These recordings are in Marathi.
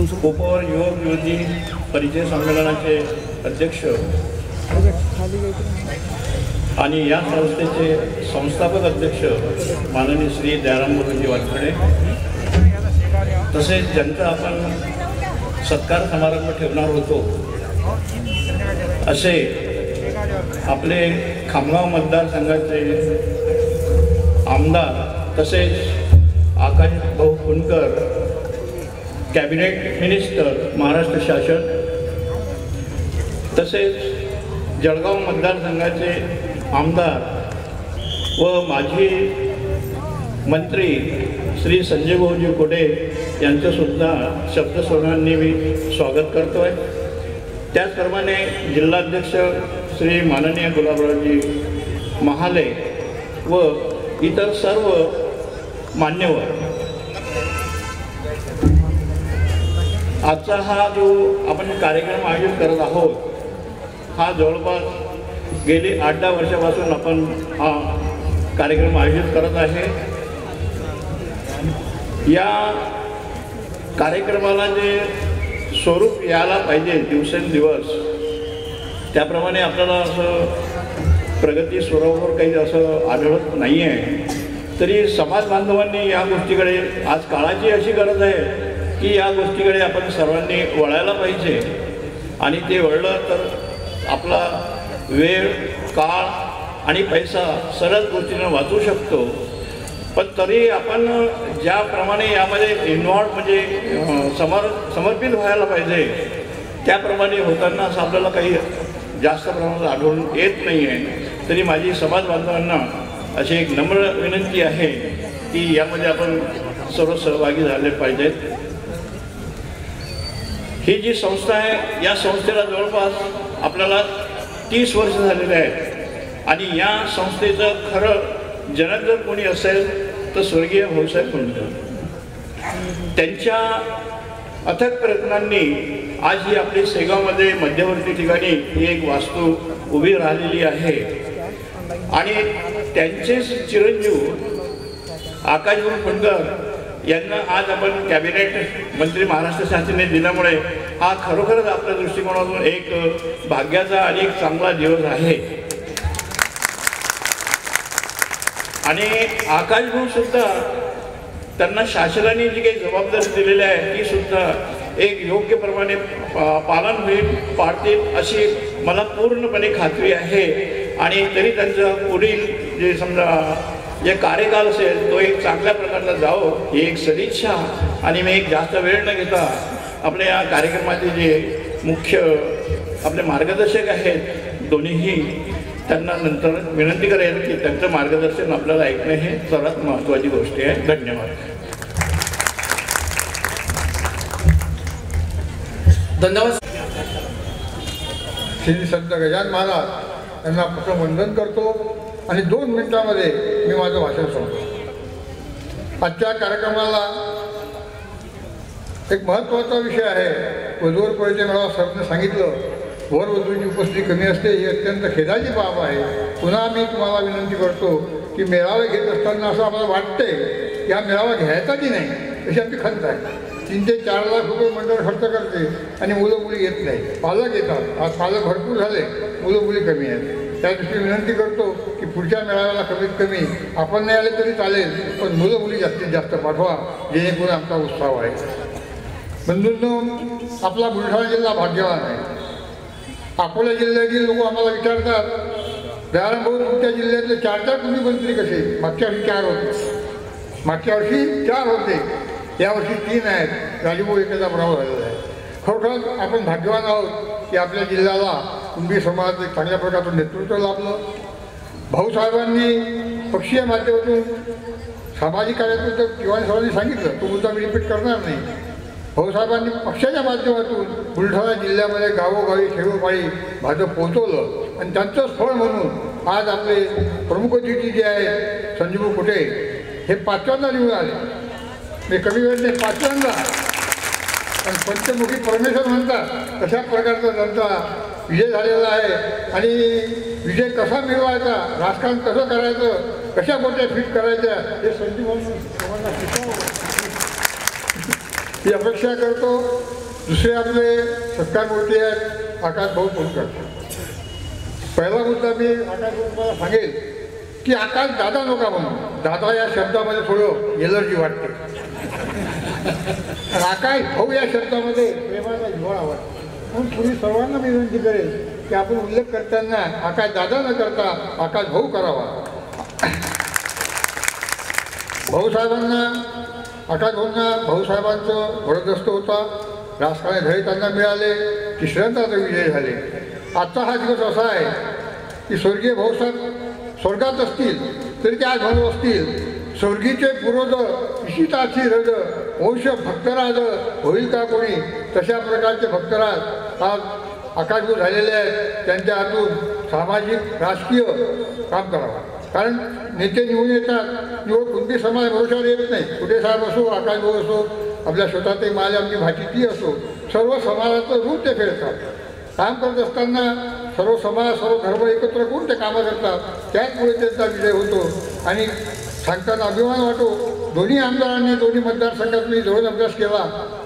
कोपवर युवक युवती परिचय संमेलनाचे अध्यक्ष आणि या संस्थेचे संस्थापक अध्यक्ष माननीय श्री दयारामजी वानखडे, तसेच ज्यांचा आपण सत्कार समारंभ ठेवणार होतो असे आपले खामगाव मतदारसंघाचे आमदार तसेच आकाश भाऊ फुंडकर, कॅबिनेट मिनिस्टर महाराष्ट्र शासन, तसेच जळगाव मतदारसंघाचे आमदार व माजी मंत्री श्री संजय भाऊजी कोडे यांचंसुद्धा शब्दस्वरांनी मी स्वागत करतो आहे। त्याचप्रमाणे जिल्हाध्यक्ष श्री माननीय गुलाबरावजी महाले व इतर सर्व मान्यवर, आजचा हा जो आपण कार्यक्रम आयोजित करत आहोत हा जवळपास गेली 8-10 वर्षापासून आपण हा कार्यक्रम आयोजित करत आहे। या कार्यक्रमाला जे स्वरूप यायला पाहिजे दिवसेंदिवस त्याप्रमाणे आपल्याला असं प्रगती स्वरूपावर काही असं आढळत नाही आहे। तरी समाज बांधवांनी या गोष्टीकडे, आज काळाची अशी गरज आहे की या गोष्टीकडे आपण सर्वांनी वळायला पाहिजे आणि ते वळलं तर आपला वेळ, काळ आणि पैसा सर्वच गोष्टींना वाचू शकतो। पण तरी आपण ज्याप्रमाणे यामध्ये इन्व्हॉल्व म्हणजे समर्पित व्हायला पाहिजे त्याप्रमाणे होताना असं आपल्याला काही जास्त प्रमाणात आढळून येत नाही आहे। तरी माझी समाज बांधवांना अशी एक नम्र विनंती आहे की यामध्ये आपण सर्व सहभागी झाले पाहिजेत। ही जी संस्था आहे या संस्थेला जवळपास आपल्याला 30 वर्ष झालेले आहेत आणि या संस्थेचं खरं जनक जर कोणी असेल तर स्वर्गीय भाऊसाहेब फुंडकर। त्यांच्या अथक प्रयत्नांनी आज ही आपली शेगावमध्ये मध्यवर्ती ठिकाणी ही एक वास्तू उभी राहिलेली आहे आणि त्यांचेच चिरंजीव आकाश भाऊ फुंडकर यांना आज आपण कॅबिनेट मंत्री महाराष्ट्र शासनाने दिल्यामुळे हा खरोखरच आपल्या दृष्टिकोनातून एक भाग्याचा आणि एक चांगला दिवस आहे। आणि आकाश भाऊ सुद्धा त्यांना शासनाने जी काही जबाबदारी दिलेली आहे ती सुद्धा एक योग्य प्रमाणे पालन होईल, पाळतील अशी मला पूर्णपणे खात्री आहे। आणि तरी त्यांचं पुढील जे समजा जे कार्यकाल असेल तो एक चांगल्या प्रकारचा जावं ही एक सदिच्छा। आणि मी एक जास्त वेळ न घेता आपल्या या कार्यक्रमाचे जे मुख्य आपले मार्गदर्शक आहेत दोन्हीही त्यांना नंतर विनंती करेल की त्यांचं मार्गदर्शन आपल्याला ऐकणं हे सर्वात महत्त्वाची गोष्ट आहे। धन्यवाद। धन्यवाद। श्री संत गजानन महाराज यांना प्रथम वंदन करतो आणि 2 मिनिटांमध्ये मी माझं भाषण सांगतो। आजच्या कार्यक्रमाला एक महत्त्वाचा विषय आहे। वधूवर परिचय मेळावा सरने सांगितलं, वर वधूची उपस्थिती कमी असते ही अत्यंत खेदाची बाब आहे। पुन्हा मी तुम्हाला विनंती करतो की मेळावे घेत असताना असं आम्हाला वाटते की हा मेळावा घ्यायचा की नाही अशी आमची खंत आहे। 3 ते 4 लाख रुपये मंडळ खर्च करते आणि मुलं मुली येत नाही, पालक येतात। आज पालक भरपूर झाले, मुलं मुली कमी आहेत। त्या दृष्टीने विनंती करतो की पुढच्या मेळाव्याला कमीत कमी आपण नाही आले तरी चालेल पण मुलं मुली जास्तीत जास्त पाठवा जेणेकरून आमचा उत्साह आहे। बंधूंनो, आपला बुलढाणा जिल्हा भाग्यवान आहे। अकोला जिल्ह्यातील लोक आम्हाला विचारतात, दयाराम भाऊ तुमच्या जिल्ह्यातले 4-4 तुम्ही मंत्री कसे? मागच्या वर्षी 4 होते, मागच्या वर्षी 4 होते, यावर्षी 3 आहेत। राजूभाऊ एकाचा बराबर झालेला आहे। खरोखर आपण भाग्यवान आहोत की आपल्या जिल्ह्याला कुणबी समाजाचं एक चांगल्या प्रकारचं नेतृत्व लाभलं। भाऊसाहेबांनी पक्षीय माध्यमातून सामाजिक कार्यातून किंवा सरांनी सांगितलं, तो मुद्दा मी रिपीट करणार नाही। भाऊसाहेबांनी पक्षाच्या माध्यमातून बुलढाणा जिल्ह्यामध्ये गावोगावी खेडोपाडी भाजप पोहोचवलं आणि त्यांचंच फळ म्हणून आज आपले प्रमुख अतिथी जे आहे संजीव कुटे हे 5व्यांदा निवडून आले। मी कमी वेळ नाही, 5व्यांदा। पण पंचमुखी परमेश्वर म्हणतात तशा प्रकारचा त्यांचा विजय झालेला आहे। आणि विजय कसा मिळवायचा, राजकारण कसं करायचं, कशा गोष्टी फिट करायच्या हे संजीव म्हणून सर्वांना शिकवलं। ही अपेक्षा करतो. दुसरे आपले सत्कारमूर्ती आहेत आकाश भाऊ पुणकर. पहिला मुद्दा मी आकाश भाऊ तुम्हाला सांगेल की आकाश दादा नका म्हणून. दादा या शब्दामध्ये थोडं एलर्जी वाटते. आकाश भाऊ या शब्दामध्ये प्रेमाचा जिव्हाळा वाटतो. म्हणून पूर्वी सर्वांना मी विनंती करेल की आपण उल्लेख करताना आकाश दादा न करता आकाश भाऊ करावा. भाऊसाहेबांना आकाश भाऊंना भाऊसाहेबांचं वरदस्त होता. राजकारणी धडे त्यांना मिळाले. तिसऱ्यांदा ते विजय झाले. आजचा हा दिवस असा आहे की स्वर्गीय भाऊसाहेब स्वर्गात असतील तरी ते आज म्हणत असतील स्वर्गीचे पुरोध इशिताची रज वंश भक्तराज होईल का कोणी. तशा प्रकारचे भक्तराज आज आकाशभाऊ झालेले आहेत. त्यांच्या हातून सामाजिक राजकीय काम करावं. कारण नेते निवडून येतात. निवड कोणती समाज भरोशावर येत नाही. कुठे साहेब असो आकाशभाऊ असो आपल्या स्वतःचे माल आमची भाची ती असो सर्व समाजाचं रूप ते फेडतात. काम करत असताना सर्व समाज सर्व धर्म एकत्र करून ते कामं करतात. त्याचमुळे त्यांचा विजय होतो. आणि सांगताना अभिमान वाटो दोन्ही आमदारांनी दोन्ही मतदारसंघात मी जवळ अभ्यास केला.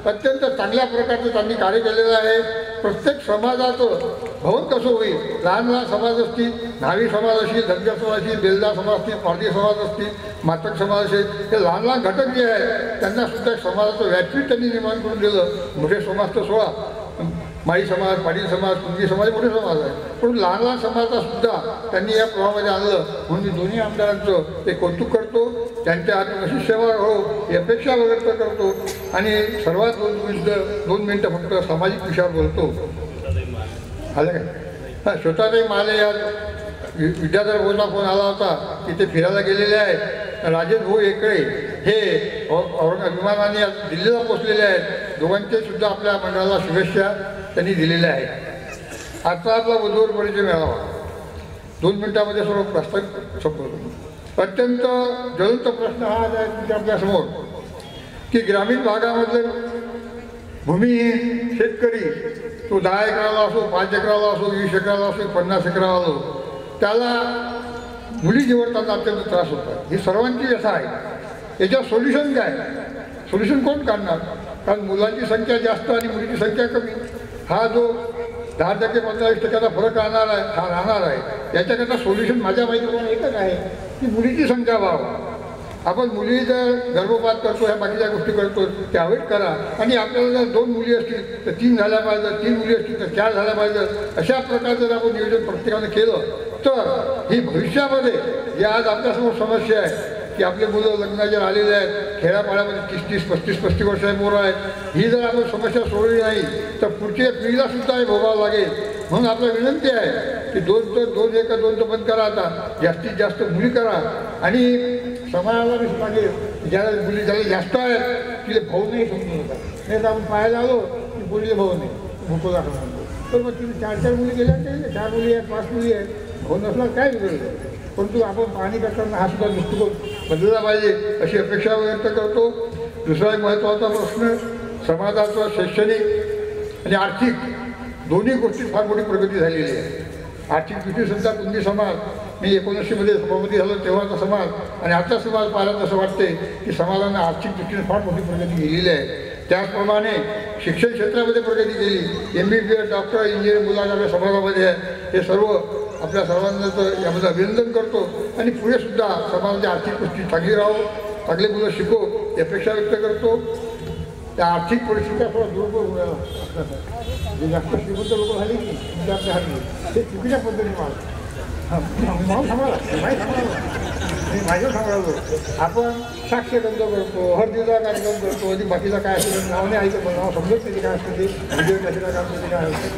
अत्यंत चांगल्या प्रकारचं त्यांनी कार्य केलेलं आहे. प्रत्येक समाजाचं भवन कसं होईल. लहान लहान समाज असतील न्हावी समाज असतील धनगर समाज असतील बेलदार समाज असतील पारधी समाज असतील मातक समाज असेल हे लहान लहान घटक जे आहेत त्यांना सुद्धा समाजाचं व्यासपीठ त्यांनी निर्माण करून दिलं. मोठे समाज तर सोळा माळी समाज पाटील समाज कुंजी समाज मोठे समाज आहे. पण लहान लहान समाजाचा सुद्धा त्यांनी या प्रवाहामध्ये आणलं. म्हणून मी दोन्ही आमदारांचं ते कौतुक करतो. त्यांच्या हातून अशी सेवा हो ही अपेक्षा व्यक्त करतो. आणि सर्वात 2 मिनटं फक्त सामाजिक विषयावर बोलतो. आलं काय हां स्वतःताई माले या विद्याधर भाऊचा फोन आला होता की ते फिरायला गेलेले आहेत. राजेश भाऊ एकळे हे विमानाने दिल्लीला पोचलेले आहेत. दोघांचे सुद्धा आपल्या मंडळाला शुभेच्छा त्यांनी दिलेल्या आहेत. आजचा आपला वधूवर परिचय मिळावा. 2 मिनिटामध्ये सर्व प्रस्ताव संपवतो. अत्यंत ज्वलंत प्रश्न हा आहे तुमच्या आपल्यासमोर की ग्रामीण भागामधले भूमिहीन शेतकरी तो 10 एकराला असो 5 एकराला असो 20 एकराला असो 50 एकराला असो त्याला मुली निवडताना अत्यंत त्रास होतात. ही सर्वांची व्यथा आहे. याच्यावर सोल्युशन काय. सोल्युशन कोण काढणार. कारण मुलांची संख्या जास्त आणि मुलीची संख्या कमी. हा जो 10% 15% फरक राहणार आहे हा राहणार आहे. याच्याकरता सोल्युशन माझ्या माहितीप्रमाणे एकच आहे की मुलीची संख्या वाढवा. आपण मुली जर गर्भपात करतो ह्या बाकीच्या गोष्टी करतो त्या अवॉइड करा. आणि आपल्याला जर 2 मुली असतील तर 3 झाल्या पाहिजे. 3 मुली असतील तर 4 झाल्या पाहिजे. अशा प्रकारचं जर आपण नियोजन प्रत्येकाने केलं तर ही भविष्यामध्ये जी आज आपल्यासमोर समस्या आहे की आपले मुलं लग्नाचे आलेले आहेत खेड्यापाड्यामध्ये 30-35 वर्षाचे पोरं आहेत. ही जर आपण समस्या सोडवली नाही तर पुढच्या पिढीला सुद्धा हे भोगावं लागेल. म्हणून आपल्याला विनंती आहे की 2 एकर 2 बंद करा. आता जास्तीत जास्त मुली करा. आणि समाजाला मी सांगेल ज्याला मुली ज्याला जास्त आहेत तिला भाऊ नाही समजू नका. नाही तर आपण पाहायला आलो की मुलीला भाऊ नाही भूको दाखल म्हणतो. तर मग तिने 4 मुली गेल्या ते 4 मुली आहेत 5 मुली आहेत भाऊ नसला काय बिघडलं. परंतु आपण पाहणी करताना हा सुद्धा दृष्टिकोन बदलला पाहिजे अशी अपेक्षा व्यक्त करतो. दुसरा एक महत्त्वाचा प्रश्न समाजाचं शैक्षणिक आणि आर्थिक दोन्ही गोष्टीत फार मोठी प्रगती झालेली आहे. आर्थिक दृष्टीसुद्धा कुंदी समाज मी 1900 सभापती झालो तेव्हाचा समाज आणि आजचा समाज पाहिला असं वाटते की समाजाने आर्थिक दृष्टीने फार मोठी प्रगती केलेली आहे. त्याचप्रमाणे शिक्षण क्षेत्रामध्ये प्रगती केली. MBBS डॉक्टर इंजिनियर मुलांना आपल्या समाजामध्ये आहे. हे सर्व आपल्या सर्वांचं यामध्ये अभिनंदन करतो. आणि पुढे सुद्धा समाजाची आर्थिक परिस्थिती चांगली राहो चांगले मुलं शिको ही अपेक्षा व्यक्त करतो. त्या आर्थिक परिस्थितीचा थोडा दुरुपयोग होण्याला जे जास्त श्रीमंत लोक झाली की म्हणजे आपल्या हाती ते चुकीच्या पद्धतीने माल सांभाळा माझ्यावर सांभाळलो. आपण साक्ष बंद करतो हळदीचा कार्यक्रम करतो आणि बाकीचा काय असेल नाव नाही ऐकत पण नाव समजत नाही काय असतं ते व्हिडिओ कॅमेरा काम करते काय असतं.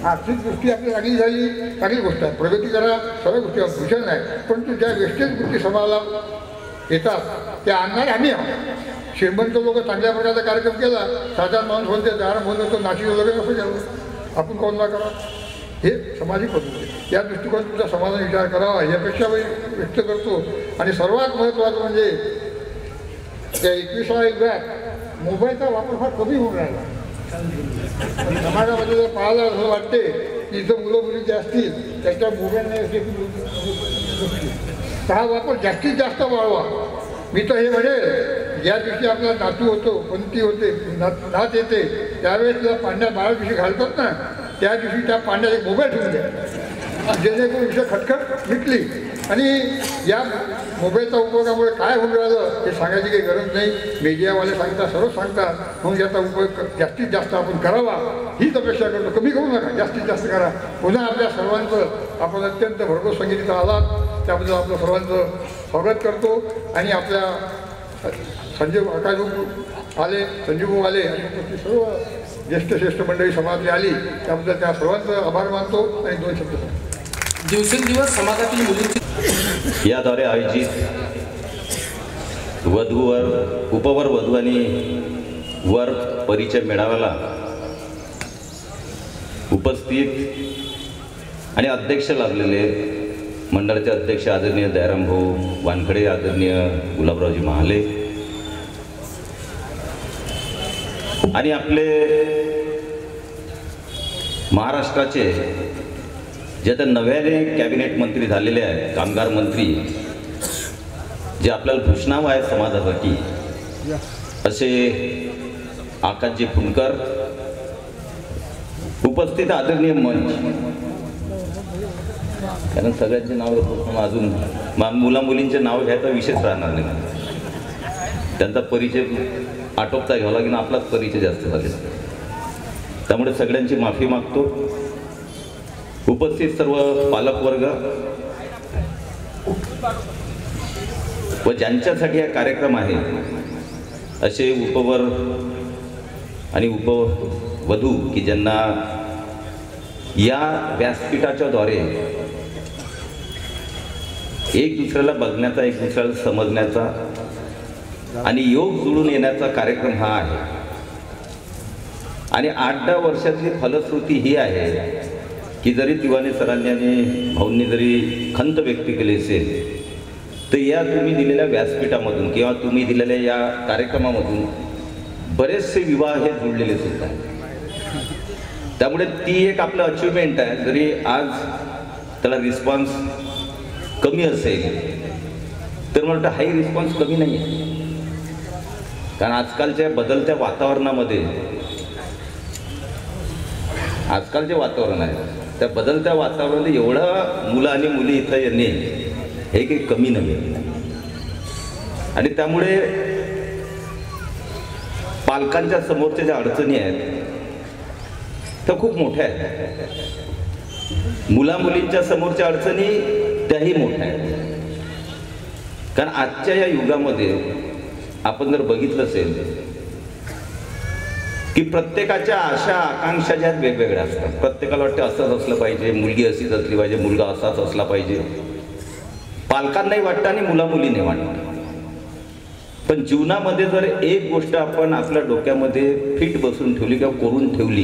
आर्थिक गोष्टी आपली चांगली झाली चांगली गोष्ट आहे. प्रगती करा सर्व गोष्टी भूषण आहे. परंतु ज्या वेस्टेज गोष्टी समाजाला येतात त्या आणणारे आम्ही आहोत. श्रीमंत लोक चांगल्या प्रकारचा कार्यक्रम केला साधारण माणूस बोलते दार बोलतो नाशिक वगैरे असं केलं आपण कोण ना करा. हे सामाजिक पद्धती या दृष्टिकोनात तुमचा समाजाने विचार करावा ही अपेक्षा व्यक्त करतो. आणि सर्वात महत्त्वाचं म्हणजे त्या 21व्या युगात मोबाईलचा वापर फार कमी होऊन राहिला. समाजामध्ये जर पाहायला असं वाटते की इथं मुलं मुली जे असतील त्याच्या मोबाईल नाही असे तर हा वापर जास्तीत जास्त वाढवा. मी तर हे म्हणेल, ज्या दिवशी आपला नातू होतो, पंथी होते, नात येते, त्यावेळेस तुला पांड्या 12 दिवशी घालतात ना, त्या दिवशी त्या पांड्यात एक मोबाईल ठेवून द्या, जेणेकरून विषय खटखट मिटली. आणि या मोबाईलच्या उपयोगामुळे काय होऊन राहिलं हे सांगायची काही गरज नाही. मीडियावाले सांगतात, सर्व सांगतात, म्हणून याचा उपयोग जास्तीत जास्त आपण करावा हीच अपेक्षा करतो. कमी करू नका, जास्तीत जास्त करा. पुन्हा आपल्या सर्वांचं आपण अत्यंत भरघोस संगीता आलात, त्याबद्दल आपलं सर्वांचं स्वागत करतो. आणि आपल्या संजीव आकाशभाऊ आले, संजीवभाऊ आले आणि सर्व ज्येष्ठ मंडळी समाजातली आली, त्याबद्दल त्या सर्वांचं आभार मानतो. आणि 2 शब्द दिवसेंदिवस समाजातील मुलींची याद्वारे आयोजित वधूवर उपवर वधू आणि वर परिचय मेळाव्याला उपस्थित आणि अध्यक्ष लाभलेले मंडळाचे अध्यक्ष आदरणीय दयारामभाऊ वानखडे, आदरणीय गुलाबरावजी महाले आणि आपले महाराष्ट्राचे जे आता नव्याने कॅबिनेट मंत्री झालेले आहेत, कामगार मंत्री, जे आपल्याला भूषणावं आहे समाजासाठी, असे आकाशजी फुंडकर, उपस्थित आदरणीय मंच, कारण सगळ्यांचे नाव अजून मुला मुलींचे नाव घ्यायचा विषयच राहणार नाही, त्यांचा परिचय आटोपता घ्यावा लागेल, आपलाच परिचय जास्त झालेला, त्यामुळे सगळ्यांची माफी मागतो. उपस्थित सर्व पालकवर्ग व ज्यांच्यासाठी हा कार्यक्रम आहे असे उपवर आणि उपवधू की ज्यांना या व्यासपीठाच्या द्वारे एक दुसऱ्याला बघण्याचा, एक दुसऱ्याला समजण्याचा आणि योग जुळून येण्याचा कार्यक्रम हा आहे. आणि 8-10 वर्षातली फलश्रुती ही आहे की जरी तिवाने सरांनी आणि भाऊंनी जरी खंत व्यक्त केली असेल, तर या तुम्ही दिलेल्या व्यासपीठामधून किंवा तुम्ही दिलेल्या या कार्यक्रमामधून बरेचसे विवाह हे जुळलेले सुद्धा आहेत. त्यामुळे ती एक आपलं अचिव्हमेंट आहे. जरी आज त्याला रिस्पॉन्स कमी असेल तर मला वाटतं हाही रिस्पॉन्स कमी नाही आहे, कारण आजकालच्या बदलत्या वातावरणामध्ये, आजकाल जे वातावरण आहे त्या बदलत्या वातावरणामध्ये एवढा मुलं आणि मुली इथं येणे हे काही कमी नव्हे. आणि त्यामुळे पालकांच्या समोरच्या ज्या अडचणी आहेत त्या खूप मोठ्या आहेत, मुला मुलींच्या समोरच्या अडचणी त्याही मोठ्या आहेत. कारण आजच्या या युगामध्ये आपण जर बघितलं असेल की प्रत्येकाच्या आशा आकांक्षा ज्या वेगवेगळ्या असतात. प्रत्येकाला वाटतं असंच असलं पाहिजे, मुलगी अशीच असली पाहिजे, मुलगा असाच असला पाहिजे, पालकांनाही वाटतं आणि मुला मुलीने वाटतं. पण जीवनामध्ये जर एक गोष्ट आपण आपल्या डोक्यामध्ये फिट बसून ठेवली किंवा करून ठेवली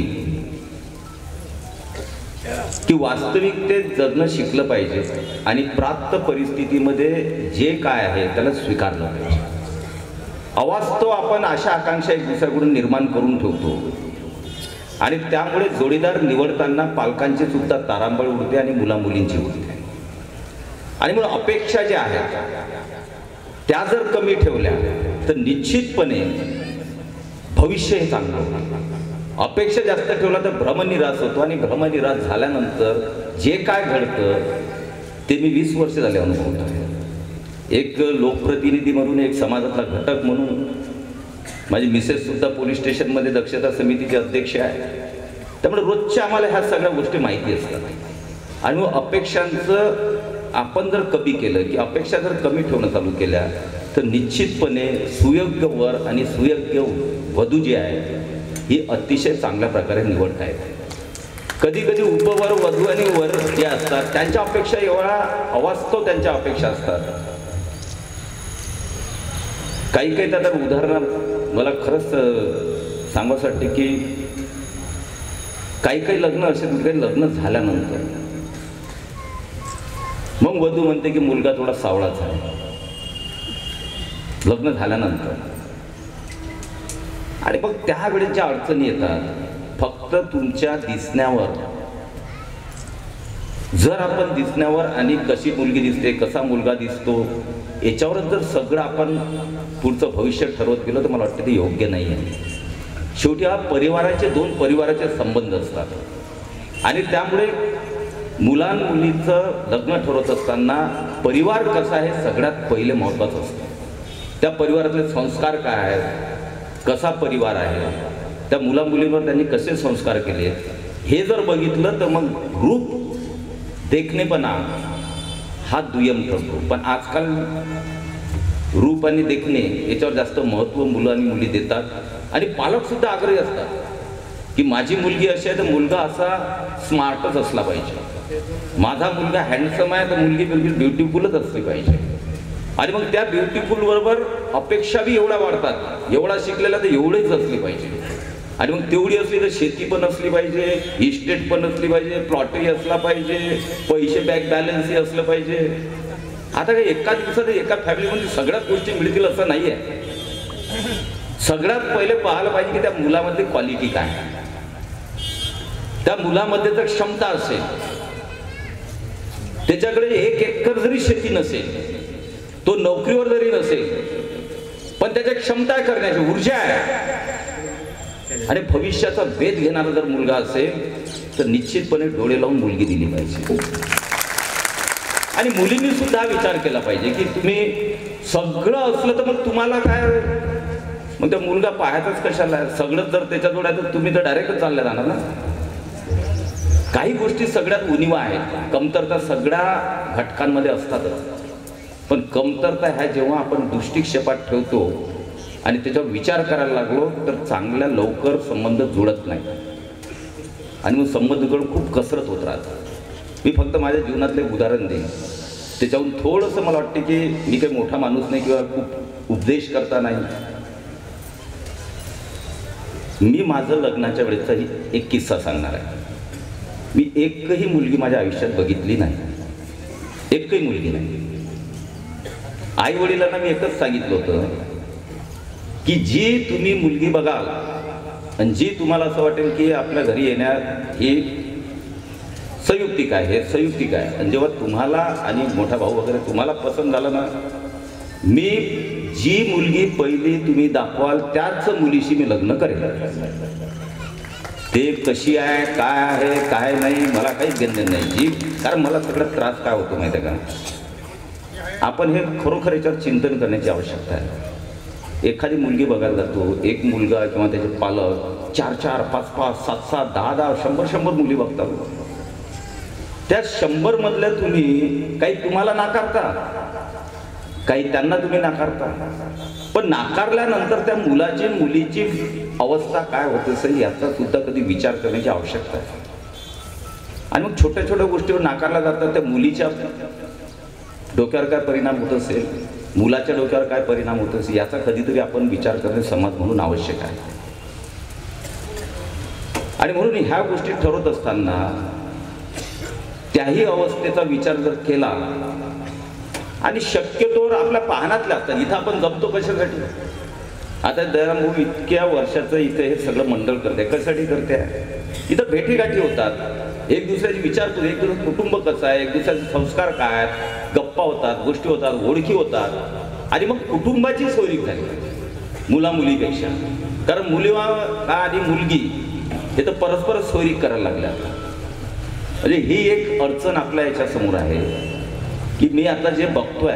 की वास्तविकतेत जगणं शिकलं पाहिजे आणि प्राप्त परिस्थितीमध्ये जे काय आहे त्याला स्वीकारलं पाहिजे. अवास्तव आपण आशा आकांक्षा एक दुसऱ्याकडून निर्माण करून ठेवतो आणि त्यामुळे जोडीदार निवडताना पालकांची सुद्धा तारांबळ उडते आणि मुला मुलींची उडते. आणि म्हणून अपेक्षा ज्या आहेत त्या जर कमी ठेवल्या तर निश्चितपणे भविष्य हे चांगलं होतं. अपेक्षा जास्त ठेवला तर भ्रमनिराश होतो आणि भ्रमनिराश झाल्यानंतर जे काय घडतं ते मी 20 वर्ष झाले अनुभवतो. एक लोकप्रतिनिधी म्हणून, एक समाजातला घटक म्हणून, माझी मिसेस सुद्धा पोलीस स्टेशनमध्ये दक्षता समितीचे अध्यक्ष आहे, त्यामुळे रोजच्या आम्हाला ह्या सगळ्या गोष्टी माहिती असतात. आणि मग अपेक्षांचं आपण जर कमी केलं की अपेक्षा जर कमी ठेवणं चालू केल्या तर निश्चितपणे सुयोग्य वर आणि सुयोग्य वधू जी आहे ही अतिशय चांगल्या प्रकारे निवडता येते. कधी कधी उपवर वधू आणि वर जे असतात त्यांच्या अपेक्षा एवढा अवास्तव त्यांच्या अपेक्षा असतात. काही काही त्यात उदाहरणं मला खरंच सांगावंसं वाटते की काही काही लग्न असे काही लग्न झाल्यानंतर मग वधू म्हणते की मुलगा थोडा सावळाच आहे लग्न झाल्यानंतर. आणि मग त्यावेळेस ज्या अडचणी येतात फक्त तुमच्या दिसण्यावर जर आपण दिसण्यावर आणि कशी मुलगी दिसते, कसा मुलगा दिसतो, याच्यावरच जर सगळं आपण पुढचं भविष्य ठरवत गेलो तर मला वाटतं ते योग्य नाही आहे. शेवटी हा दोन परिवाराचे संबंध असतात आणि त्यामुळे मुलीचं लग्न ठरवत असताना परिवार कसा आहे सगळ्यात पहिले महत्त्वाचं असतं. त्या परिवारातले संस्कार काय आहेत, कसा परिवार आहे, त्या मुलींवर त्यांनी कसे संस्कार केले हे जर बघितलं तर मग रूप देखणेपणा हा दुय्यम ठरतो. पण आजकाल रूप आणि देखणे याच्यावर जास्त महत्त्व मुलं आणि मुली देतात आणि पालकसुद्धा आग्रही असतात की माझी मुलगी अशी आहे तर मुलगा असा स्मार्टच असला पाहिजे, माझा मुलगा हँडसम आहे तर मुलगी बिलकुल ब्युटिफुलच असली पाहिजे. आणि मग त्या ब्युटिफुल बरोबर अपेक्षाही एवढ्या वाढतात, एवढा शिकलेला तर एवढीच असली पाहिजे. आणि मग तेवढी असली तर शेती पण असली पाहिजे, इस्टेट पण असली पाहिजे, प्लॉटही असला पाहिजे, पैसे बँक बॅलन्सही असलं पाहिजे. आता काही एका दिवसात एका फॅमिलीमध्ये सगळ्याच गोष्टी मिळतील असं नाही आहे. सगळ्यात पहिले पाहायला पाहिजे की त्या मुलामधली क्वालिटी काय, त्या मुलामध्ये जर क्षमता असेल, त्याच्याकडे 1 एकर जरी शेती नसेल, तो नोकरीवर जरी नसेल, पण त्याच्या क्षमता करण्याची ऊर्जा आहे आणि भविष्याचा वेध घेणारा जर मुलगा असेल तर निश्चितपणे डोळे लावून मुलगी दिली पाहिजे. आणि मुलींनी सुद्धा विचार केला पाहिजे की तुम्ही सगळं असलं तर मग तुम्हाला काय, मग त्या मुलगा पाहायचाच कशाला, सगळं जर त्याच्याजवळ आहे तर तुम्ही तर डायरेक्टच चालले जाणार ना. काही गोष्टी सगळ्यात उणिवा आहेत, कमतरता सगळ्या घटकांमध्ये असतातच, पण कमतरता ह्या जेव्हा आपण दृष्टिक्षेपात ठेवतो आणि त्याच्यावर विचार करायला लागलो तर चांगल्या लवकर संबंध जुळत नाही आणि मग संबंधकडून खूप कसरत होत राहतात. मी फक्त माझ्या जीवनातले उदाहरण देईन, त्याच्याहून थोडंसं मला वाटते की मी काही मोठा माणूस नाही किंवा खूप उपदेश करता नाही. मी माझं लग्नाच्या वेळेचा एक किस्सा सांगणार आहे. मी एकही मुलगी माझ्या आयुष्यात बघितली नाही, एकही मुलगी नाही. आई वडिलांना मी एकच सांगितलं होतं की जी तुम्ही मुलगी बघाल आणि जी तुम्हाला असं वाटेल की आपल्या घरी येण्यात ही संयुक्तिक आहे, हे संयुक्तिक आहे, आणि जेव्हा तुम्हाला आणि मोठा भाऊ वगैरे तुम्हाला पसंत झालं ना, मी जी मुलगी पहिली तुम्ही दाखवाल त्याच मुलीशी मी लग्न करेन. ते कशी आहे, काय आहे, काय नाही, मला काहीच घेणं नाही जी, कारण मला सगळ्यात त्रास काय होतो माहिती आहे का, आपण हे खरोखर याच्यावर चिंतन करण्याची आवश्यकता आहे. एखादी मुलगी बघायला जातो, एक मुलगा किंवा त्याचे पालक 4-4, 5-5, 7-7, 10-10, 100-100 मुली बघतात. त्या 100 मधल्या तुम्ही काही तुम्हाला नाकारता, काही त्यांना तुम्ही नाकारता, पण नाकारल्यानंतर त्या मुलाची मुलीची अवस्था काय होत असेल याचा सुद्धा कधी विचार करण्याची आवश्यकता आहे. आणि मग छोट्या छोट्या गोष्टीवर नाकारल्या जातात, त्या मुलीच्या डोक्यावर काय परिणाम होत असेल, मुलाच्या डोक्यावर काय परिणाम होत असेल याचा कधीतरी आपण विचार करणे समाज म्हणून आवश्यक आहे. आणि म्हणून ह्या गोष्टी ठरवत असताना त्याही अवस्थेचा विचार जर केला आणि शक्यतोवर आपल्या पाहण्यातल्या असतात, इथं आपण जपतो कशासाठी, आता दयाराम भाऊ इतक्या वर्षाचं इथे हे सगळं मंडळ करते, कशासाठी करते, इथं भेटीगाठी होतात, एक दुसऱ्याची विचारतो, एक दुसरं कुटुंब कसं आहे, एक दुसऱ्याचे संस्कार काय, गप्पा होतात, गोष्टी होतात, ओळखी होतात, आणि मग कुटुंबाची सोयरीक झाली मुला मुलीपेक्षा. कारण मुलीवा आणि मुलगी हे तर परस्पर सोयरीक करायला लागल्या. म्हणजे ही एक अडचण आपल्या याच्यासमोर आहे की मी आता जे बघतोय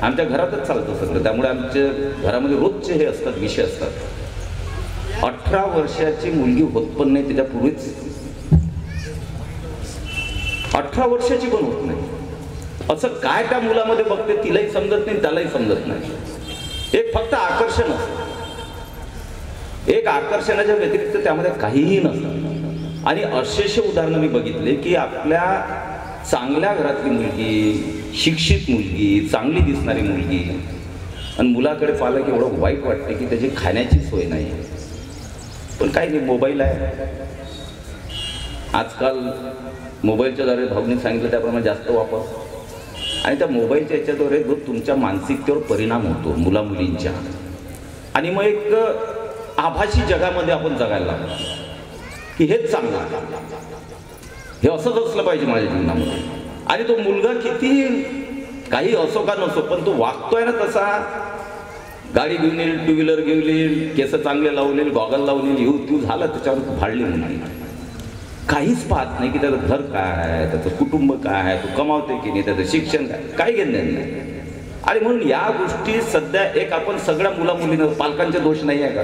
आमच्या घरातच चालतं सगळं, त्यामुळे आमच्या घरामध्ये रोजचे हे असतात, विषय असतात. 18 वर्षाची मुलगी होत पण नाही, त्याच्यापूर्वीच 18 वर्षाची पण होत नाही. असं काय त्या मुलामध्ये बघते तिलाही समजत नाही, त्यालाही समजत नाही. एक फक्त आकर्षण असतं, एक आकर्षणाच्या व्यतिरिक्त त्यामध्ये काहीही नसतं. आणि असेशे उदाहरणं मी बघितले की आपल्या चांगल्या घरातली मुलगी, शिक्षित मुलगी, चांगली दिसणारी मुलगी, आणि मुलाकडे पाहिलं की एवढं वाईट वाटते की त्याची खाण्याची सोय नाही. पण काही नाही, मोबाईल आहे. आजकाल मोबाईलच्या द्वारे भाऊने सांगितलं त्याप्रमाणे जास्त वापर, आणि त्या मोबाईलच्या याच्याद्वारे जो तुमच्या मानसिकतेवर परिणाम होतो मुला मुलींच्या, आणि मग एक आभासी जगामध्ये आपण जगायला लागतो की हेच चांगलं. हे असंच असलं पाहिजे माझ्या जीवनामध्ये. आणि तो मुलगा किती काही असो का नसो, पण तो वागतोय ना तसा, गाडी घेऊन येईल, टू व्हीलर घेऊन येईल, केस चांगले लावून येईल, गॉगल लावून येईल, येऊ त्यू झालं, त्याच्यावर फाडली मुलगी. काहीच पाहत नाही की त्याचं घर काय आहे, त्याचं कुटुंब काय आहे, तो कमावते की नाही, त्याचं शिक्षण काय, काही घेणं नाही. आणि म्हणून या गोष्टी सध्या एक आपण सगळ्या मुलामुलींना, पालकांचे दोष नाही आहे का,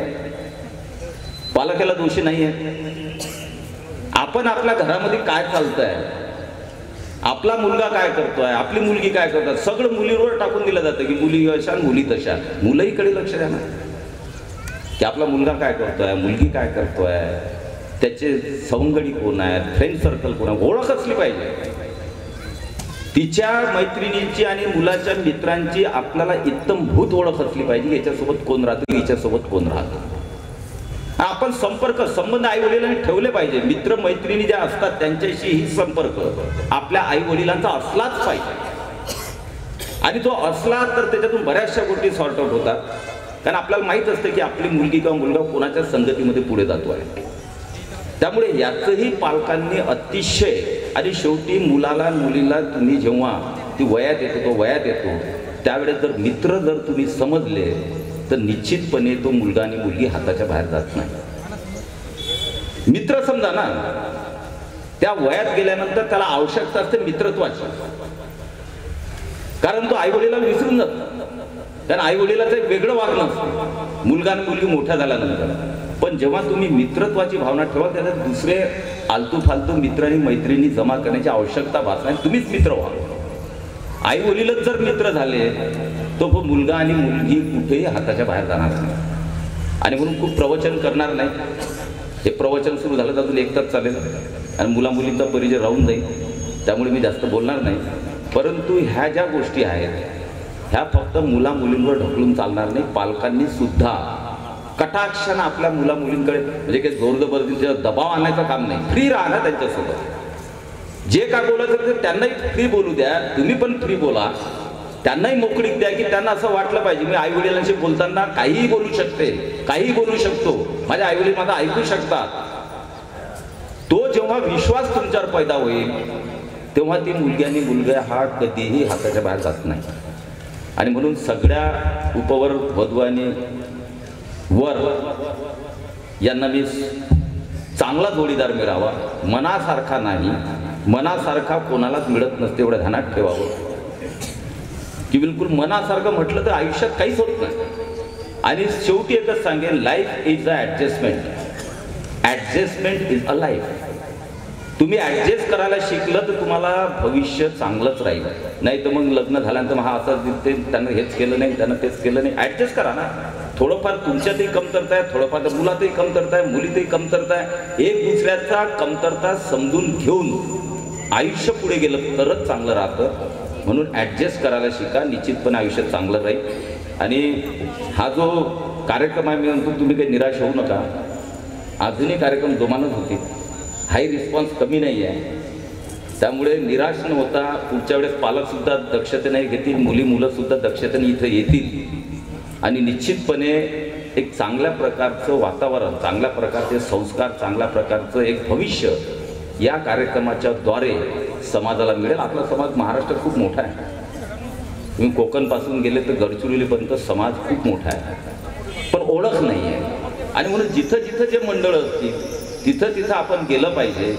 पालकाला दोषी नाही आहे. आपण आपल्या घरामध्ये काय चालतंय, आपला मुलगा काय करतोय, आपली मुलगी काय करतोय, सगळं मुलीवर टाकून दिलं जातं की मुली अशा मुली तशा. मुलंहीकडे लक्ष द्या ना की आपला मुलगा काय करतोय, मुलगी काय करतोय, त्याचे सवंगडी कोण आहेत, फ्रेंड सर्कल कोण आहे, ओळख असली पाहिजे. तिच्या मैत्रिणींची आणि मुलाच्या मित्रांची आपल्याला इत्तमभूत ओळख असली पाहिजे. याच्यासोबत कोण राहतो, हिच्यासोबत कोण राहतो. आपण संपर्क संबंध आई वडिलांनी ठेवले पाहिजे. मित्र मैत्रिणी ज्या असतात त्यांच्याशी ही संपर्क आपल्या आई वडिलांचा असलाच पाहिजे. आणि तो असला तर त्याच्यातून बऱ्याचशा गोष्टी सॉर्ट आउट होतात. कारण आपल्याला माहीत असतं की आपली मुलगी किंवा मुलगा कोणाच्या संगतीमध्ये पुढे जातो आहे. त्यामुळे याचंही पालकांनी अतिशय, आणि शेवटी मुलाला मुलीला तुम्ही जेव्हा ती वयात येतो, तो वयात येतो, त्यावेळेस जर मित्र जर तुम्ही समजले तर निश्चितपणे तो मुलगा आणि मुलगी हाताच्या बाहेर जात नाही. मित्र समजा ना, त्या वयात गेल्यानंतर त्याला आवश्यकता असते मित्रत्वाची. कारण तो आई वडिलांना विसरून जातो. कारण आई वडिलाचं एक वेगळं वागणं असतं मुलगा आणि मुलगी मोठ्या झाल्यानंतर. पण जेव्हा तुम्ही मित्रत्वाची भावना ठेवा, त्याला दुसरे आलतू फालतू मित्र आणि मैत्रिणी जमा करण्याची आवश्यकता भासणार नाही. तुम्हीच मित्र व्हा. आई वडीलच जर मित्र झाले तो मुलगा आणि मुलगी कुठेही हाताच्या बाहेर जाणार नाही. आणि म्हणून खूप प्रवचन करणार नाही. हे प्रवचन सुरू झालं तर अजून एक तास चालेल आणि मुला मुलींचा परिचय राहून जाईल. त्यामुळे मी जास्त बोलणार नाही. परंतु ह्या ज्या गोष्टी आहेत ह्या फक्त मुला मुलींवर ढकलून चालणार नाही. पालकांनी सुद्धा कटाक्षानं आपल्या मुला मुलींकडे, म्हणजे काही जोर जबरदस्तीचा दबाव आणायचं काम नाही. फ्री राहा ना त्यांच्यासोबत. जे काय बोलायचं ते त्यांनाही फ्री बोलू द्या, तुम्ही पण फ्री बोला. त्यांनाही मोकळीक द्या की त्यांना असं वाटलं पाहिजे मी आई वडिलांशी बोलताना काहीही बोलू शकते, काहीही बोलू शकतो, माझे आई वडील माझा ऐकू शकतात. तो जेव्हा विश्वास तुमच्यावर पैदा होईल तेव्हा ती मुलगी आणि मुलगा हा कधीही हाताच्या बाहेर जात नाही. आणि म्हणून सगळ्या उपवर वधू आणि वर यांना मी चांगला जोडीदार मिळावा, मनासारखा नाही. मनासारखा कोणालाच मिळत नसते, एवढं ध्यानात ठेवावं की बिलकुल मनासारखं म्हटलं तर आयुष्यात काहीच होत नाही. आणि शेवटी एकच सांगेन, life is a adjustment. Adjustment is a life. तुम्ही ॲडजस्ट करायला शिकलं तर तुम्हाला भविष्य चांगलंच राहील. नाही तर मग लग्न झाल्यानंतर हा असं दिसते, त्यानं हेच केलं नाही, त्यानं तेच केलं नाही. ॲडजस्ट करा ना. थोडंफार तुमच्यातही कमतरता आहे, थोडंफार मुलातही कमतरता आहे, मुलीतही कमतरता आहे. एक दुसऱ्याचा कमतरता समजून घेऊन आयुष्य पुढे गेलं तरच चांगलं राहतं. म्हणून ॲडजस्ट करायला शिका, निश्चितपणे आयुष्य चांगलं राहील. आणि हा जो कार्यक्रम आहे मी म्हणतो तुम्ही काही निराश होऊ नका. अजूनही कार्यक्रम जोमानच होते, हाही रिस्पॉन्स कमी नाही आहे. त्यामुळे निराश न होता पुढच्या वेळेस पालकसुद्धा दक्षतेने घेतील, मुलंसुद्धा दक्षतेने इथं येतील. आणि निश्चितपणे एक चांगल्या प्रकारचं वातावरण, चांगल्या प्रकारचे संस्कार, चांगल्या प्रकारचं एक भविष्य या कार्यक्रमाच्या द्वारे समाजाला मिळेल. आपला समाज महाराष्ट्र खूप मोठा आहे. तुम्ही कोकणपासून गेले तर गडचिरोलीपर्यंत समाज खूप मोठा आहे, पण ओळख नाही आहे. आणि म्हणून जिथं जिथं जे मंडळ असतील तिथं तिथं आपण गेलं पाहिजे.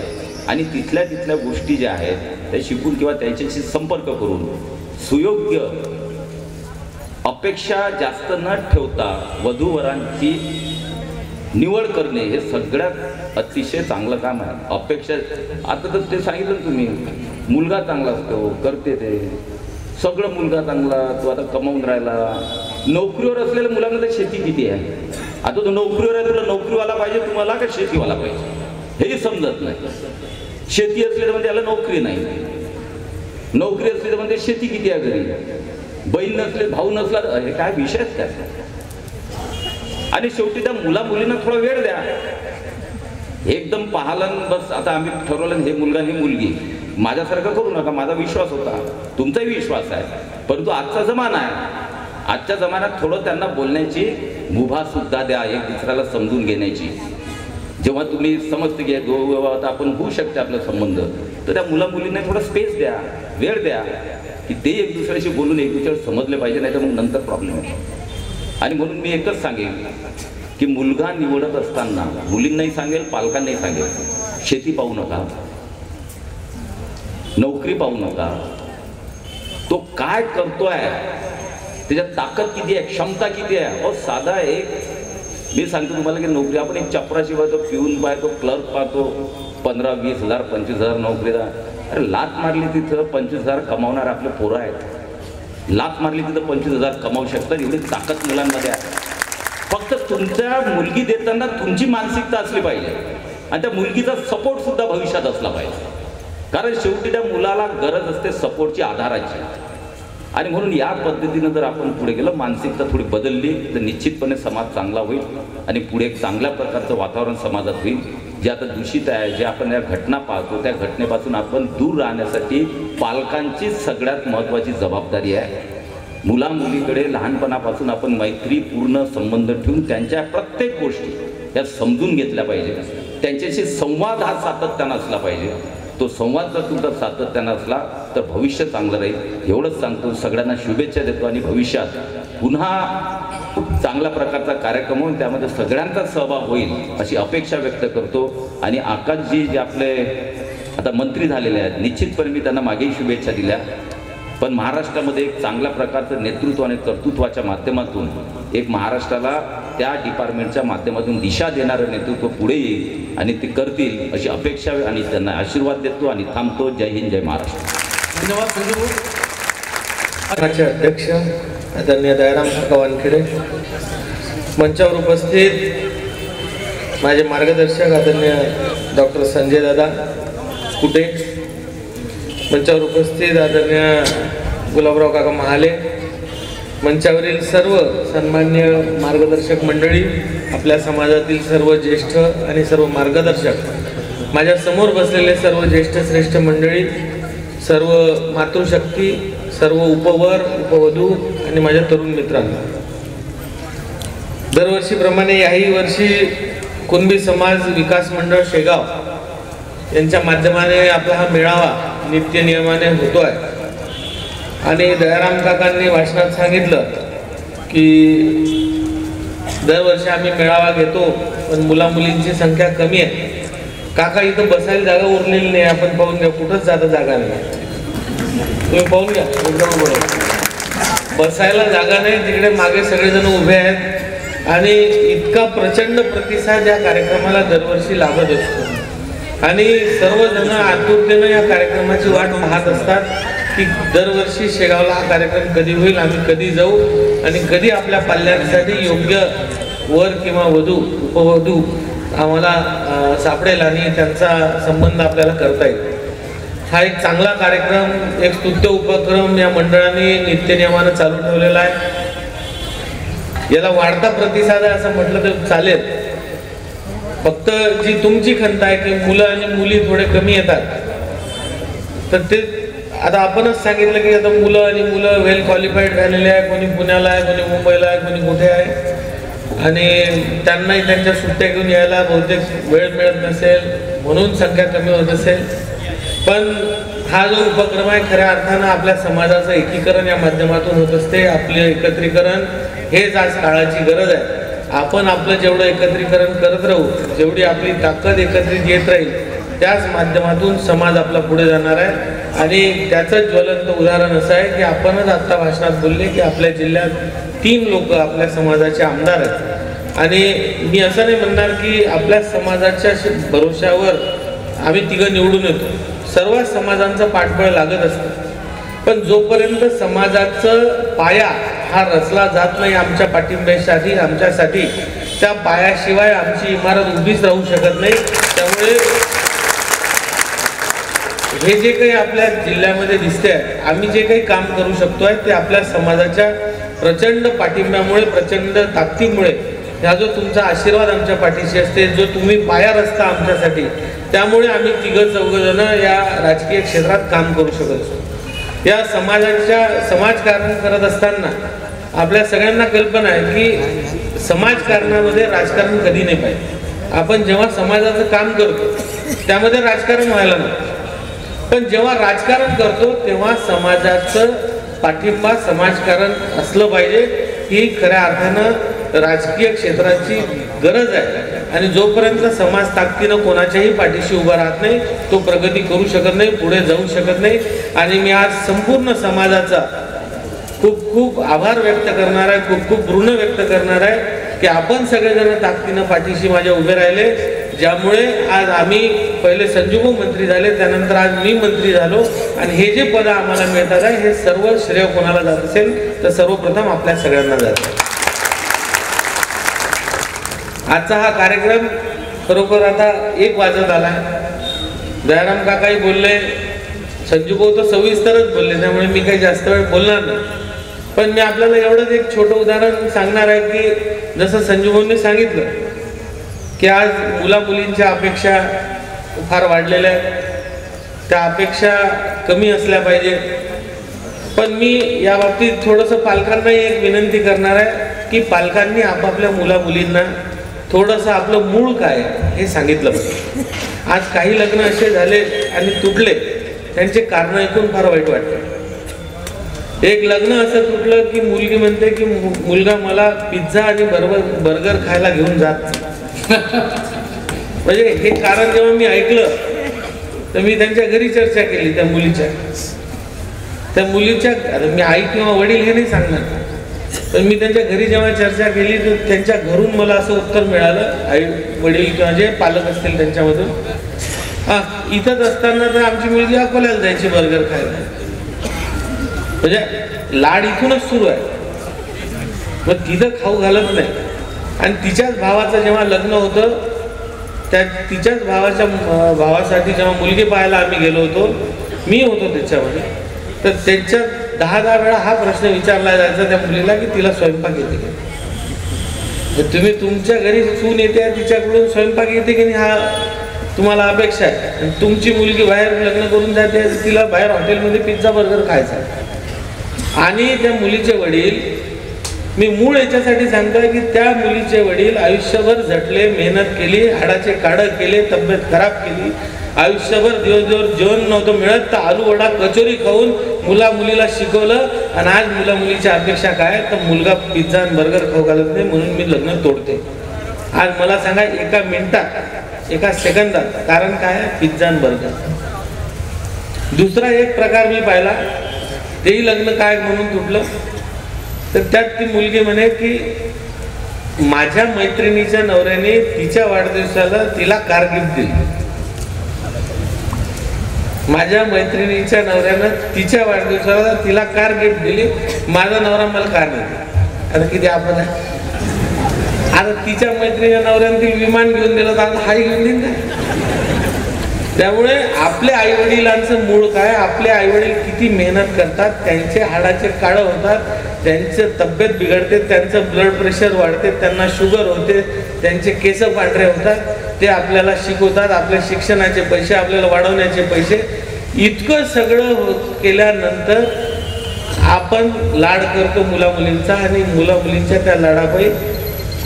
आणि तिथल्या तिथल्या गोष्टी ज्या आहेत त्या शिकून किंवा त्यांच्याशी संपर्क करून सुयोग्य अपेक्षा जास्त न ठेवता वधूवरांची निवड करणे हे सगळ्यात अतिशय चांगलं काम आहे. अपेक्षा आता तर ते सांगितलं तुम्ही, मुलगा चांगला असतो, करते ते सगळं, मुलगा चांगला, तो आता कमावून राहिला. नोकरीवर असलेल्या मुलांना तर शेती किती आहे. आता तो नोकरीवर आहे, तुला नोकरीवाला पाहिजे तुम्हाला का शेतीवाला पाहिजे हेही समजत नाही. शेती असली तर म्हणजे त्याला नोकरी नाही, नोकरी असली तर म्हणजे शेती किती आहे घरी, बहीण नसले, भाऊ नसला, हे काय विषयच काय. आणि शेवटी त्या मुला मुलींना थोडा वेळ द्या. एकदम पाहालं बस आता आम्ही ठरवलं हे मुलगा ही मुलगी, माझ्यासारखं करू नका. माझा विश्वास होता, तुमचाही विश्वास आहे, परंतु आजचा जमाना आहे. आजच्या जमान्यात थोडं त्यांना बोलण्याची मुभा सुद्धा द्या, एक दुसऱ्याला समजून घेण्याची. जेव्हा तुम्ही समजते की आता आपण होऊ शकते आपला संबंध, तर त्या मुला मुलींना थोडा स्पेस द्या, वेळ द्या, की ते एक दुसऱ्याशी बोलून एक दुसऱ्याला समजले पाहिजे, नाही तर मग नंतर प्रॉब्लेम होतो. आणि म्हणून मी एकच सांगेन की मुलगा निवडत असताना मुलींनाही सांगेल, पालकांनाही सांगेल, शेती पाहू नका, नोकरी पाहू नका, तो काय करतोय, त्याच्यात ताकद किती आहे, क्षमता किती आहे. अहो साधा एक मी सांगतो तुम्हाला की नोकरी, आपण एक चपराशी पाहतो, पिऊन पाहतो, क्लर्क पाहतो, 15-20 हजार 25,000 नोकरीला. अरे लात मारली तिथं 25,000 कमावणार आपले पोरं आहेत, लात मारली तिथं 25,000 कमावू शकतात. एवढी ताकद मुलांमध्ये आहे. फक्त तुमच्या मुलगी देताना तुमची मानसिकता असली पाहिजे आणि त्या मुलगीचा सपोर्ट सुद्धा भविष्यात असला पाहिजे, कारण शेवटी त्या मुलाला गरज असते सपोर्टची, आधाराची. आणि म्हणून या पद्धतीनं जर आपण पुढे गेलो, मानसिकता थोडी बदलली, तर निश्चितपणे समाज चांगला होईल आणि पुढे एक चांगल्या प्रकारचं वातावरण समाजात होईल. जे आता दूषित आहे, जे आपण या घटना पाहतो, त्या घटनेपासून आपण दूर राहण्यासाठी पालकांची सगळ्यात महत्त्वाची जबाबदारी आहे. मुला मुलीकडे लहानपणापासून आपण मैत्रीपूर्ण संबंध ठेवून त्यांच्या प्रत्येक गोष्टी या समजून घेतल्या पाहिजे. त्यांच्याशी संवाद हा सातत्यानं असला पाहिजे. तो संवाद जर तुमचा सातत्यानं असला तर भविष्य चांगलं राहील. एवढंच सांगतो, सगळ्यांना शुभेच्छा देतो आणि भविष्यात पुन्हा चांगल्या प्रकारचा कार्यक्रम होईल, त्यामध्ये सगळ्यांचा सहभाग होईल अशी अपेक्षा व्यक्त करतो. आणि आकाशजी जे आपले आता मंत्री झालेले आहेत, निश्चितपणे मी त्यांना मागेही शुभेच्छा दिल्या, पण महाराष्ट्रामध्ये एक चांगल्या प्रकारचं नेतृत्व आणि कर्तृत्वाच्या माध्यमातून एक महाराष्ट्राला त्या डिपार्टमेंटच्या माध्यमातून दिशा देणारं नेतृत्व पुढे येईल आणि ते करतील अशी अपेक्षा आणि त्यांना आशीर्वाद देतो आणि थांबतो. जय हिंद, जय महाराष्ट्र. धन्यवाद संजू. अध्यक्ष आदरणीय दयाराम काका वानखेडे, मंचावर उपस्थित माझे मार्गदर्शक आदरणीय डॉक्टर संजय दादा कुटे, मंचावर उपस्थित आदरणीय गुलाबराव काका महाले, मंचावरील सर्व सन्मान्य मार्गदर्शक मंडळी, आपल्या समाजातील सर्व ज्येष्ठ आणि सर्व मार्गदर्शक, माझ्या समोर बसलेले सर्व ज्येष्ठ श्रेष्ठ मंडळी, सर्व मातृशक्ती, सर्व उपवर उपवधू आणि माझ्या तरुण मित्रांनो, दरवर्षीप्रमाणे याही वर्षी कुणबी समाज विकास मंडळ शेगाव यांच्या माध्यमाने आपला हा मेळावा नित्य नियमाने होतोय. आणि दयाराम काकांनी भाषणात सांगितलं की दरवर्षी आम्ही मेळावा घेतो, पण मुला मुलींची संख्या कमी आहे. काका इथं बसायला जागा उरलेली नाही, आपण पाहून घ्या, कुठंच जाता जागा नाही. तुम्ही पाहून घ्या, एकदम बरोबर, बसायला जागा नाही. तिकडे मागे सगळेजण उभे आहेत आणि इतका प्रचंड प्रतिसाद या कार्यक्रमाला दरवर्षी लाभत असतो. आणि सर्वजण आतुरतेनं या कार्यक्रमाची वाट पाहत असतात की दरवर्षी शेगावला हा कार्यक्रम कधी होईल, आम्ही कधी जाऊ आणि कधी आपल्या पाल्यांसाठी योग्य वर किंवा वधू उपवधू आम्हाला सापडेल आणि त्यांचा संबंध आपल्याला करता येईल. हा एक चांगला कार्यक्रम, एक स्तुत्य उपक्रम या मंडळाने नित्यनियमानं चालू ठेवलेला आहे. याला वाढता प्रतिसाद आहे असं म्हटलं तर चालेल. फक्त जी तुमची खंत आहे की मुलं आणि मुली थोडे कमी येतात, तर ते आता आपणच सांगितलं की आता मुलं आणि मुलं वेल क्वालिफाईड झालेले आहे, कोणी पुण्याला आहे, कोणी मुंबईला आहे, कोणी कुठे आहे, आणि त्यांनाही त्यांच्या सुट्ट्या घेऊन यायला बहुतेक वेळ मिळत नसेल म्हणून संख्या कमी होत असेल. पण हा जो उपक्रम आहे खऱ्या अर्थानं आपल्या समाजाचं एकीकरण या माध्यमातून होत असते. आपले एकत्रीकरण हेच आज काळाची गरज आहे. आपण आपलं जेवढं एकत्रीकरण करत राहू, जेवढी आपली ताकद एकत्रित येत राहील, त्याच माध्यमातून समाज आपला पुढे जाणार आहे. आणि त्याचं ज्वलंत उदाहरण असं आहे की आपणच आत्ता भाषणात बोलले की आपल्या जिल्ह्यात 3 लोक आपल्या समाजाचे आमदार आहेत. आणि मी असं नाही म्हणणार की आपल्या समाजाच्या भरोश्यावर आम्ही तिघं निवडून येतो, सर्व समाजांचं पाठबळ लागत असतं. पण जोपर्यंत समाजाचं पाया हा रचला जात नाही आमच्या पाठिंब्यासाठी, आमच्यासाठी, त्या पायाशिवाय आमची इमारत उभीच राहू शकत नाही. त्यामुळे हे जे काही आपल्या जिल्ह्यामध्ये दिसते आहे, आम्ही जे काही काम करू शकतोय ते आपल्या समाजाच्या प्रचंड पाठिंब्यामुळे, प्रचंड ताकदीमुळे, हा जो तुमचा आशीर्वाद आमच्या पाठीशी असते, जो तुम्ही पाया रचता आमच्यासाठी, त्यामुळे आम्ही तिघं चौघजण या राजकीय क्षेत्रात काम करू शकत असतो. या समाजकारण करत असताना आपल्या सगळ्यांना कल्पना आहे की समाजकारणामध्ये राजकारण कधी नाही पाहिजे. आपण जेव्हा समाजाचं काम करतो त्यामध्ये राजकारण व्हायला नको, पण जेव्हा राजकारण करतो तेव्हा समाजाचं पाठिंबा समाजकारण असलं पाहिजे. ही खऱ्या अर्थानं राजकीय क्षेत्राची गरज आहे. आणि जोपर्यंत समाज ताकदीनं कोणाच्याही पाठीशी उभा राहत नाही तो प्रगती करू शकत नाही, पुढे जाऊ शकत नाही. आणि मी आज संपूर्ण समाजाचा खूप खूप आभार व्यक्त करणार आहे, खूप खूप ऋण व्यक्त करणार आहे की आपण सगळेजण ताकदीनं पाठीशी माझ्या उभे राहिले, ज्यामुळे आज आम्ही पहिले संजूभाऊ मंत्री झाले, त्यानंतर आज मी मंत्री झालो. आणि हे जे पद आम्हाला मिळतात आहे हे सर्व श्रेय कोणाला जात असेल तर सर्वप्रथम आपल्या सगळ्यांना जातं. आजचा हा कार्यक्रम खरोखर आता 1 वाजत आला. दयाराम काकाही बोलले, संजूभाऊ तर सविस्तरच बोलले, त्यामुळे मी काही जास्त वेळ बोलणार नाही. पण मी आपल्याला एवढंच एक छोटं उदाहरण सांगणार आहे की जसं संजूभाऊंनी सांगितलं की आज मुला-मुलींच्या अपेक्षा फार वाढलेल्या आहेत, त्या अपेक्षा कमी असल्या पाहिजे. पण मी या बाबतीत थोडंसं पालकांनाही एक विनंती करणार आहे की पालकांनी आपापल्या मुला-मुलींना थोडंसं आपलं मूळ काय हे सांगितलं पाहिजे. आज काही लग्न असे झाले आणि तुटले, त्यांचे कारण ऐकून फार वाईट वाटतं. एक लग्न असं तुटलं की मुलगी म्हणते की मुलगा मला पिझ्झा आणि बर्गर खायला घेऊन जात. म्हणजे हे कारण जेव्हा मी ऐकलं तर मी त्यांच्या घरी चर्चा केली. त्या मुलीच्या मी आई किंवा वडील हे नाही सांगणार, पण मी त्यांच्या घरी जेव्हा चर्चा केली तर त्यांच्या घरून मला असं उत्तर मिळालं, आई वडील किंवा जे पालक असतील त्यांच्यामधून, इथंच असताना तर आमची मुलगी अकोल्याला जायची बर्गर खायला. म्हणजे लाड इथूनच सुरू आहे, मग तिथं खाऊ घालत नाही. आणि तिच्याच भावाचं जेव्हा लग्न होतं तिच्याच भावासाठी जेव्हा मुलगी पाहायला आम्ही गेलो होतो, मी होतो त्याच्यामध्ये, तर त्यांच्या 10 वेळा हा प्रश्न विचारला जायचा त्या मुलीला की तिला स्वयंपाक येते की. तुम्ही तुमच्या घरी सून येते तिच्याकडून स्वयंपाक येते की नाही हा तुम्हाला अपेक्षा आहे, आणि तुमची मुलगी बाहेर लग्न करून जाते तिला बाहेर हॉटेलमध्ये पिझ्झा बर्गर खायचा. आणि त्या मुलीचे वडील, मी मूळ याच्यासाठी सांगतोय की त्या मुलीचे वडील आयुष्यभर झटले, मेहनत केली, हाडाचे काढं केले, तब्येत खराब केली, आयुष्यभर दिवसभर जेवण नव्हतं मिळत तर आलू वडा कचोरी खाऊन मुलीला शिकवलं. आणि आज मुलीच्या अपेक्षा काय तर मुलगा पिझ्झा आणि बर्गर खाऊ घालत नाही म्हणून मी लग्न तोडते. आज मला सांगा 1 मिनिटात 1 सेकंदात कारण काय आहे? पिझ्झा आणि बर्गर. दुसरा एक प्रकार मी पाहिला, तेही लग्न काय म्हणून तुटलं, तर त्यात ती मुलगी म्हणे की माझ्या मैत्रिणीच्या नवऱ्याने तिच्या वाढदिवसाला तिला कार गिफ्ट दिली. माझ्या मैत्रिणीच्या नवऱ्यानं तिच्या वाढदिवसाला तिला कार गिफ्ट दिली, माझा नवरा मला कार नाही दिली. आता किती आपण आहे. आता तिच्या मैत्रिणीच्या नवऱ्यानं तिला विमान घेऊन दिलं तर आता हाही घेऊन देईन काय. त्यामुळे आपल्या आईवडिलांचं मूळ काय, आपले आईवडील किती मेहनत करतात, त्यांचे हाडाचे काळं होतात, त्यांचं तब्येत बिघडते, त्यांचं ब्लड प्रेशर वाढते, त्यांना शुगर होते, त्यांचे केस पांढरे होतात, ते आपल्याला शिकवतात. आपल्या शिक्षणाचे पैसे, आपल्याला वाढवण्याचे पैसे, इतकं सगळं केल्यानंतर आपण लाड करतो मुला-मुलींचा. आणि मुला-मुलींच्या त्या लाडापायी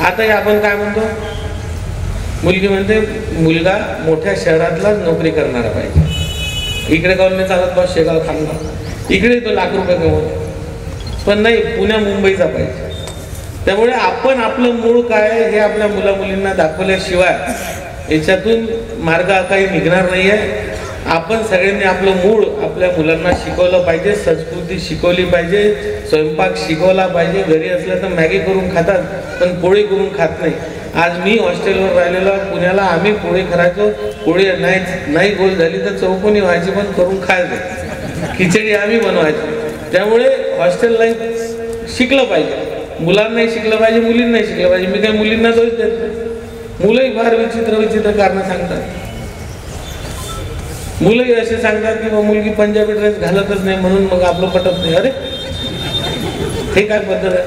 आता आपण काय म्हणतो, मुलगी म्हणते मुलगा मोठ्या शहरातला नोकरी करणारा पाहिजे. इकडे काऊन नाही चालत बा, शेगाव थांबा, इकडे तो लाख रुपये कमवतो, पण नाही पुण्या मुंबईचा पाहिजे. त्यामुळे आपण आपलं मूळ काय हे आपल्या मुला-मुलींना दाखवल्याशिवाय याच्यातून मार्ग काही निघणार नाही आहे. आपण सगळ्यांनी आपलं मूळ आपल्या मुलांना शिकवलं पाहिजे, संस्कृती शिकवली पाहिजे, स्वयंपाक शिकवला पाहिजे. घरी असलं तर मॅगी करून खातात पण पोळी करून खात नाही. आज मी हॉस्टेलवर राहिलेलो पुण्याला, आम्ही पोळी करायचो, पोळी नाही गोल झाली तर चौकोनी व्हायची पण करून खायचो, खिचडी आम्ही बनवायचो. त्यामुळे हॉस्टेल लाईफ शिकलं पाहिजे, मुलांनाही शिकलं पाहिजे, मुलींनाही शिकलं पाहिजे. मी काही मुलींना दोष देत नाही, मुलंही फार विचित्र कारणं सांगतात. मुलंही असे सांगतात की मुलगी पंजाबी ड्रेस घालतच नाही म्हणून मग आपलं पटत नाही. अरे हे काय पद्धत आहे.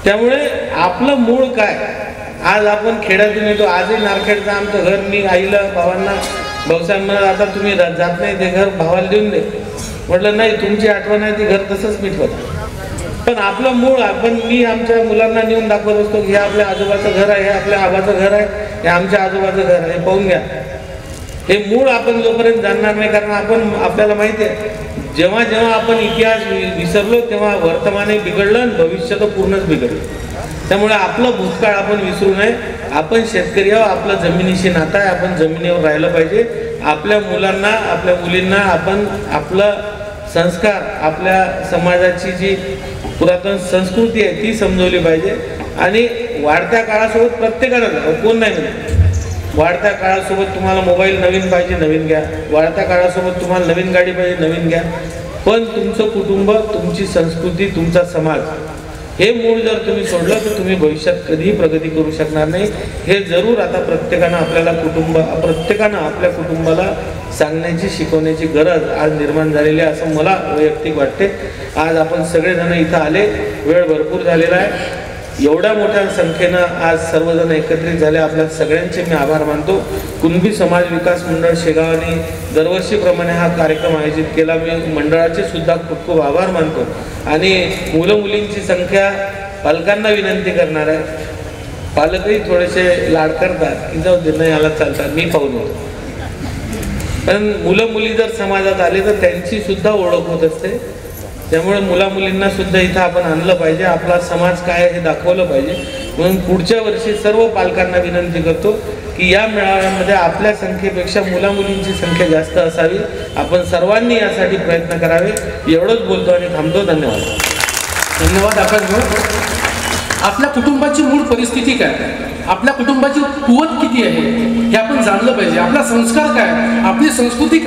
त्यामुळे आपलं मूळ काय, आज आपण खेड्यातून येतो, आजही नारखेडचं आमचं घर, मी आईला भावांना भाऊसाहेब म्हणत आता तुम्ही जात नाही ते घर भावाला देऊन दे. म्हटलं नाही, तुमची आठवण आहे ती घर तसंच मिटवत. पण आपलं मूळ मी आमच्या मुलांना नेऊन दाखवत असतो की हे आपल्या आजोबाचं घर आहे, हे आपल्या आबाचं घर आहे, हे आमच्या आजोबाचं घर आहे, हे पाहून घ्या. हे मूळ आपण जोपर्यंत जाणणार नाही, कारण आपल्याला माहिती आहे जेव्हा जेव्हा आपण इतिहास विसरलो तेव्हा वर्तमानही बिघडलं आणि भविष्य तर पूर्णच बिघडलं. त्यामुळे आपलं भूतकाळ आपण विसरू नये. आपण शेतकरी आहोत, आपलं जमिनीशी नातं आहे, आपण जमिनीवर राहिलं पाहिजे. आपल्या मुलांना आपल्या मुलींना आपण आपलं संस्कार, आपल्या समाजाची जी पुरातन संस्कृती आहे ती समजवली पाहिजे. आणि वाढत्या काळासोबत प्रत्येकानं, कोण नाही म्हणत, वाढत्या काळासोबत तुम्हाला मोबाईल नवीन पाहिजे नवीन घ्या, वाढत्या काळासोबत तुम्हाला नवीन गाडी पाहिजे नवीन घ्या, पण तुमचं कुटुंब, तुमची संस्कृती, तुमचा समाज हे मूळ जर तुम्ही सोडलं तर तुम्ही भविष्यात कधीही प्रगती करू शकणार नाही. हे जरूर आता प्रत्येकानं आपल्या कुटुंबाला सांगण्याची, शिकवण्याची गरज आज निर्माण झालेली आहे असं मला वैयक्तिक वाटते. आज आपण सगळेजण इथं आले, वेळ भरपूर झालेला आहे. एवढ्या मोठ्या संख्येनं आज सर्वजण एकत्रित झाले, आपल्या सगळ्यांचे मी आभार मानतो. कुणबी समाज विकास मंडळ शेगावने दरवर्षीप्रमाणे हा कार्यक्रम आयोजित केला, मी मंडळाचे सुद्धा खूप खूप आभार मानतो. आणि मुलं मुलींची संख्या, पालकांना विनंती करणार आहे, पालकही थोडेसे लाड करतात की जाऊ दे, नाही याला चालतात, मी पाहून येतो. पण मुलं मुली जर समाजात आले तर त्यांची सुद्धा ओळख होत असते. त्यामुळे मुला मुलींना सुद्धा इथं आपण आणलं पाहिजे, आपला समाज काय आहे हे दाखवलं पाहिजे. म्हणून पुढच्या वर्षी सर्व पालकांना विनंती करतो की या मेळाव्यामध्ये आपल्या संख्येपेक्षा मुला मुलींची संख्या जास्त असावी. आपण सर्वांनी यासाठी प्रयत्न करावे. एवढंच बोलतो आणि थांबतो. धन्यवाद. धन्यवाद आकाश. आपल्या कुटुंबाची मूळ परिस्थिती काय, आपल्या कुटुंबाची कुवत किती आहे हे आपण जाणलं पाहिजे. आपला संस्कार काय, आपली संस्कृती